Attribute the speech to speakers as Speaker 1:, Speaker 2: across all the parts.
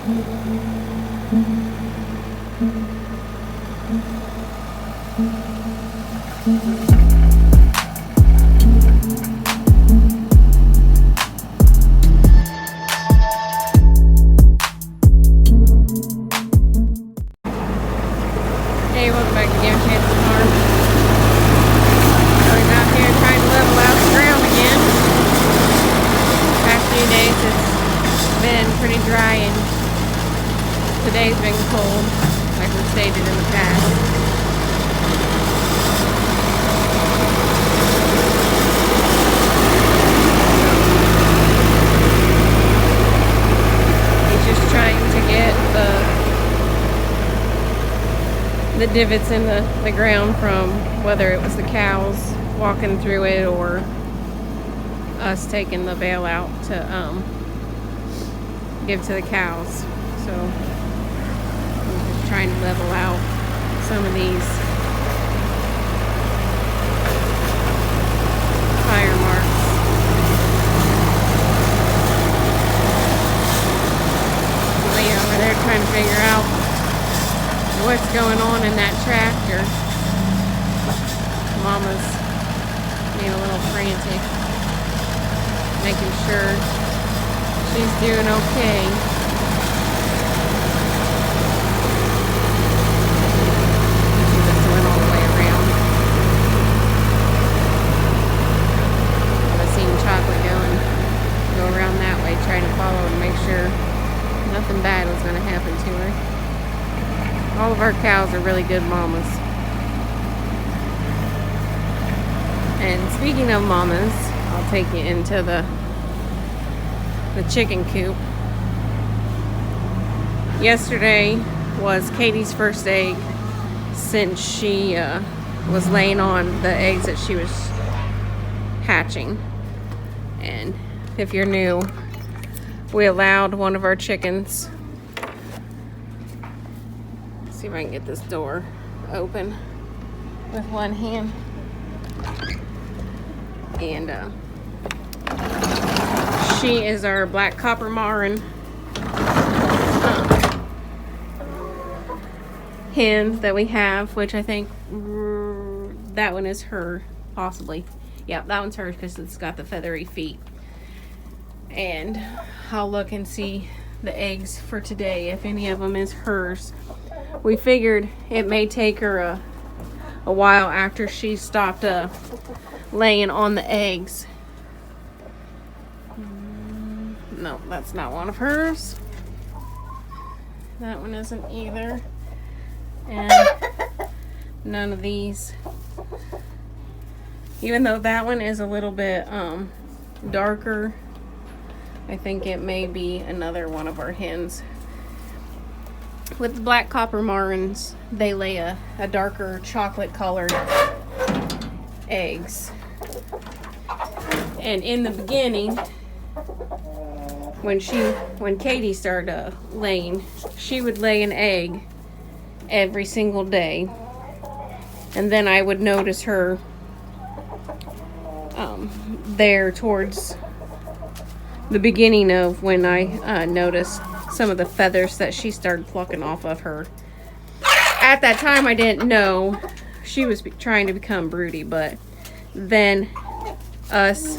Speaker 1: Hey, welcome back to Game Chance's Farm. We're out here trying to level out the ground again. Past few days it's been pretty dry and today's been cold, like we stated in the past. He's just trying to get the divots in the ground from whether it was the cows walking through it or us taking the bale out to give to the cows. So I'm just trying to level out some of these tire marks. Leah over there trying to figure out what's going on in that tractor. Mama's being a little frantic, making sure she's doing okay. She just went all the way around. I've seen Chocolate go around that way, trying to follow and make sure nothing bad was going to happen to her. All of our cows are really good mamas. And speaking of mamas, I'll take you into the chicken coop. Yesterday was Katie's first egg since she was laying on the eggs that she was hatching. And if you're new, we allowed one of our chickens, see if I can get this door open with one hand, and she is our black copper marlin hen that we have, which I think that one is her, possibly. Yeah, that one's hers because it's got the feathery feet. And I'll look and see the eggs for today, if any of them is hers. We figured it may take her a while after she stopped laying on the eggs. No, that's not one of hers. That one isn't either. And none of these. Even though that one is a little bit darker, I think it may be another one of our hens. With the black copper marlins, they lay a darker chocolate colored eggs. And in the beginning, when Katie started laying, she would lay an egg every single day. And then I would notice her there towards the beginning of when I noticed some of the feathers that she started plucking off of her. At that time, I didn't know she was trying to become broody, but then us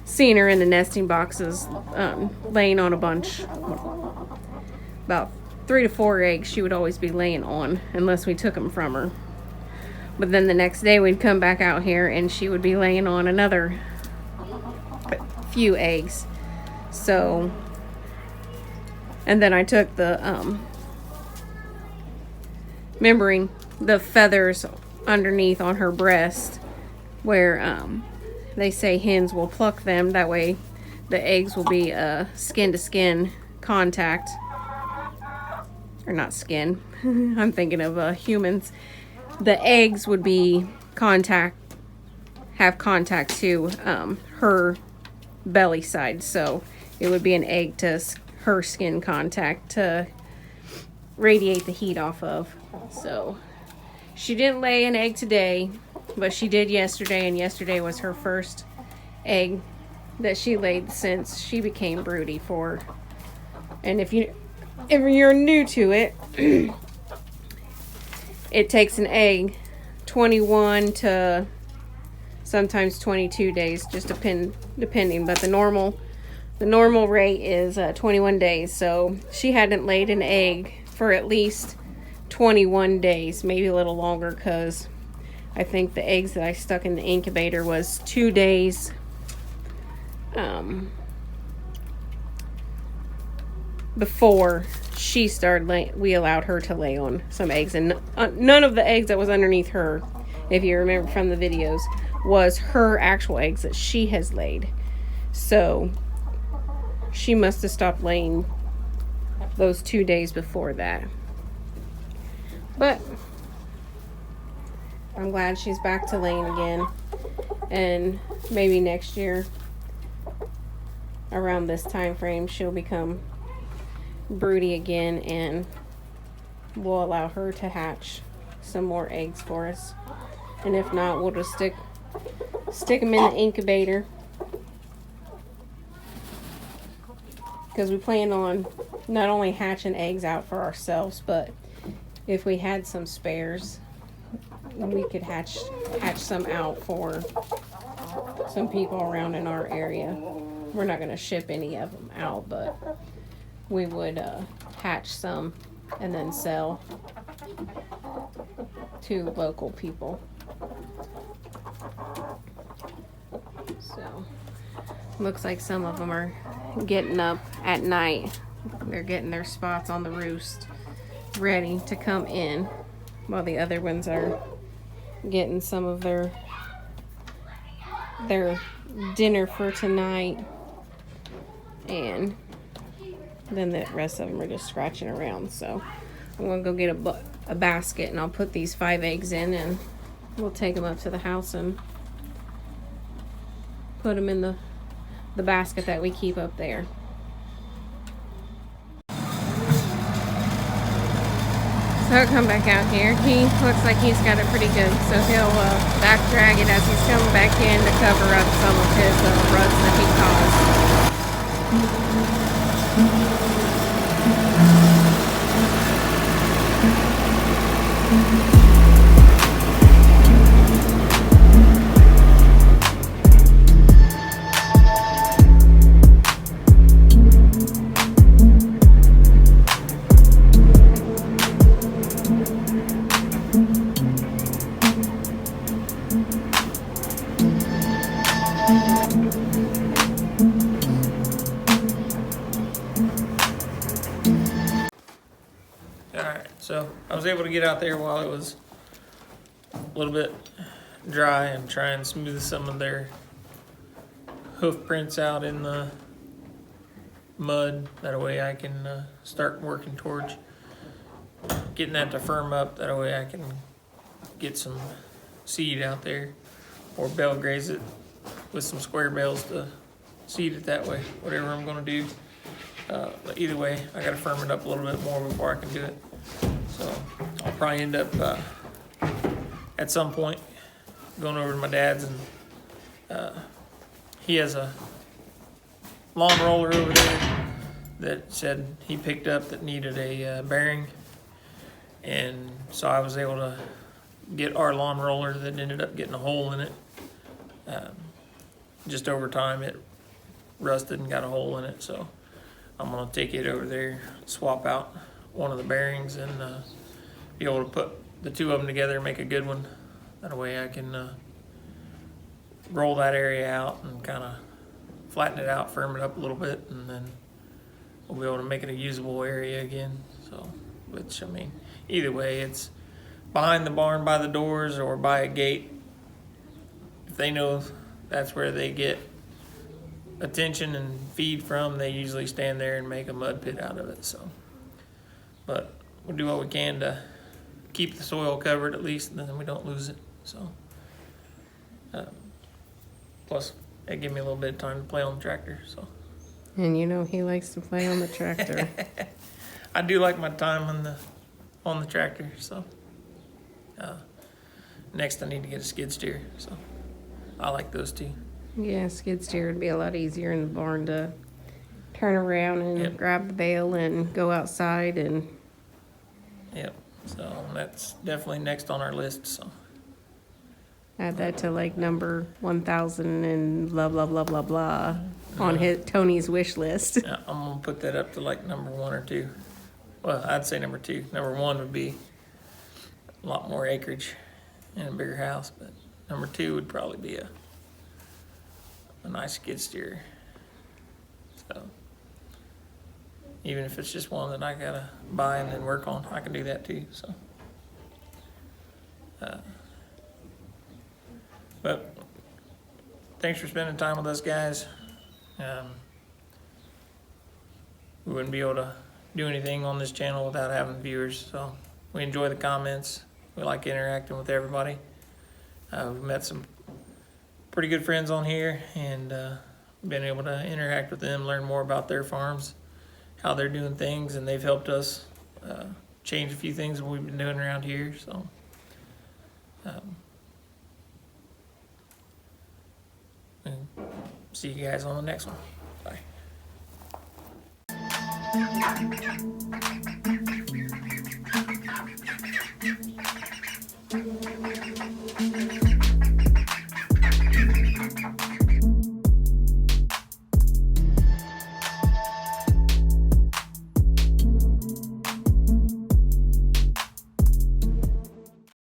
Speaker 1: seeing her in the nesting boxes, laying on a bunch, about 3 to 4 eggs she would always be laying on, unless we took them from her. But then the next day we'd come back out here and she would be laying on another few eggs. So, and then I took the remembering the feathers underneath on her breast, where they say hens will pluck them, that way the eggs will be skin to skin contact, or not skin, I'm thinking of humans. The eggs would be have contact to her belly side, so it would be an egg to her skin contact to radiate the heat off of. So she didn't lay an egg today, but she did yesterday, and yesterday was her first egg that she laid since she became broody for And if you're new to it, it takes an egg 21 to sometimes 22 days, just depending. But the normal rate is 21 days. So she hadn't laid an egg for at least 21 days, maybe a little longer, because I think the eggs that I stuck in the incubator was 2 days before she started we allowed her to lay on some eggs. And none of the eggs that was underneath her, if you remember from the videos, was her actual eggs that she has laid. So she must have stopped laying those 2 days before that. But I'm glad she's back to laying again. And maybe next year, around this time frame, she'll become broody again, and we'll allow her to hatch some more eggs for us. And if not, we'll just stick them in the incubator, because we plan on not only hatching eggs out for ourselves, but if we had some spares, we could hatch some out for some people around in our area. We're not going to ship any of them out, but we would hatch some and then sell to local people. So looks like some of them are getting up at night. They're getting their spots on the roost ready to come in, while the other ones are getting some of their dinner for tonight, and then the rest of them are just scratching around. So I'm gonna go get a basket, and I'll put these 5 eggs in, and we'll take them up to the house and put them in the basket that we keep up there. So I'll come back out here. He looks like he's got it pretty good, so he'll back drag it as he's coming back in to cover up some of his ruts that he caused.
Speaker 2: Alright, so I was able to get out there while it was a little bit dry and try and smooth some of their hoof prints out in the mud. That way I can start working towards getting that to firm up. That way I can get some seed out there, or bale graze it with some square bales to seed it that way. Whatever I'm going to do. But either way, I got to firm it up a little bit more before I can do it. So I'll probably end up at some point going over to my dad's, and he has a lawn roller over there that said he picked up that needed a bearing, and so I was able to get our lawn roller that ended up getting a hole in it. Just over time it rusted and got a hole in it, so I'm gonna take it over there, swap out one of the bearings, and be able to put the 2 of them together and make a good one. That way I can roll that area out and kind of flatten it out, firm it up a little bit, and then we'll be able to make it a usable area again. So, which, I mean, either way, it's behind the barn by the doors or by a gate. If they know that's where they get attention and feed from, they usually stand there and make a mud pit out of it. So, but we'll do what we can to keep the soil covered at least, and then we don't lose it. So, plus it gave me a little bit of time to play on the tractor. So,
Speaker 1: and you know he likes to play on the tractor.
Speaker 2: I do like my time on the tractor. So, next I need to get a skid steer. So, I like those 2.
Speaker 1: Yeah, skid steer would be a lot easier in the barn to turn around and
Speaker 2: Yep.
Speaker 1: grab the bale and go outside and
Speaker 2: Yep. So that's definitely next on our list. So
Speaker 1: add that to like number 1,000 and blah blah blah blah blah on Tony's wish list.
Speaker 2: yeah, I'm gonna put that up to like number 1 or 2. Well, I'd say number 2. Number 1 would be a lot more acreage and a bigger house, but number 2 would probably be a nice skid steer. So even if it's just one that I gotta buy and then work on, I can do that too. So, but thanks for spending time with us, guys. We wouldn't be able to do anything on this channel without having viewers. So we enjoy the comments. We like interacting with everybody. We've met some pretty good friends on here and been able to interact with them, learn more about their farms, how they're doing things, and they've helped us change a few things that we've been doing around here. So and see you guys on the next one. Bye.